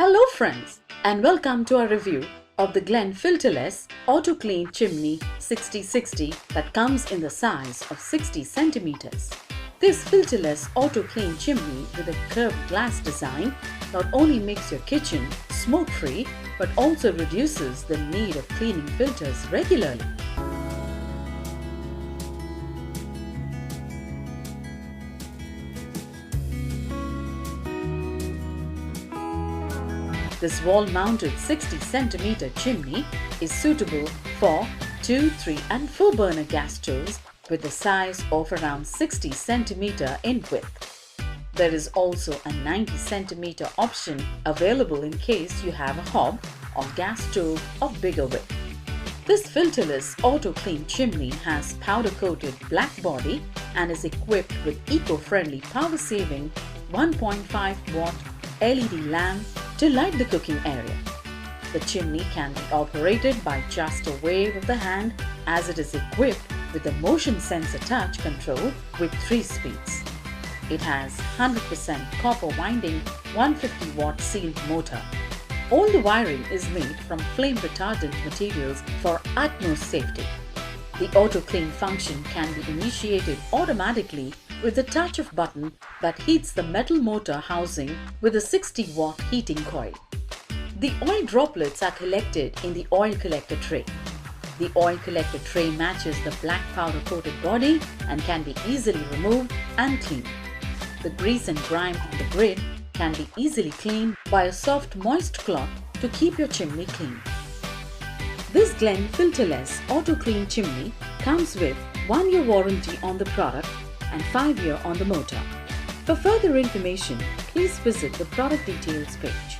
Hello friends, and welcome to our review of the Glen Filterless Auto Clean Chimney 6060 that comes in the size of 60 centimeters. This filterless auto clean chimney with a curved glass design not only makes your kitchen smoke-free but also reduces the need of cleaning filters regularly. This wall-mounted 60cm chimney is suitable for 2, 3 and 4 burner gas stoves with a size of around 60 cm in width. There is also a 90 cm option available in case you have a hob or gas stove of bigger width. This filterless auto clean chimney has powder-coated black body and is equipped with eco-friendly power-saving 1.5 watt LED lamp to light the cooking area. The chimney can be operated by just a wave of the hand as it is equipped with a motion sensor touch control with 3 speeds. It has 100% copper winding 150 watt sealed motor. All the wiring is made from flame retardant materials for utmost safety. The auto clean function can be initiated automatically with the touch of button that heats the metal motor housing with a 60 watt heating coil. The oil droplets are collected in the oil collector tray. The oil collector tray matches the black powder coated body and can be easily removed and cleaned. The grease and grime on the grid can be easily cleaned by a soft moist cloth to keep your chimney clean. This Glen Filterless Auto Clean Chimney comes with 1-year warranty on the product and 5-year on the motor. For further information, please visit the product details page.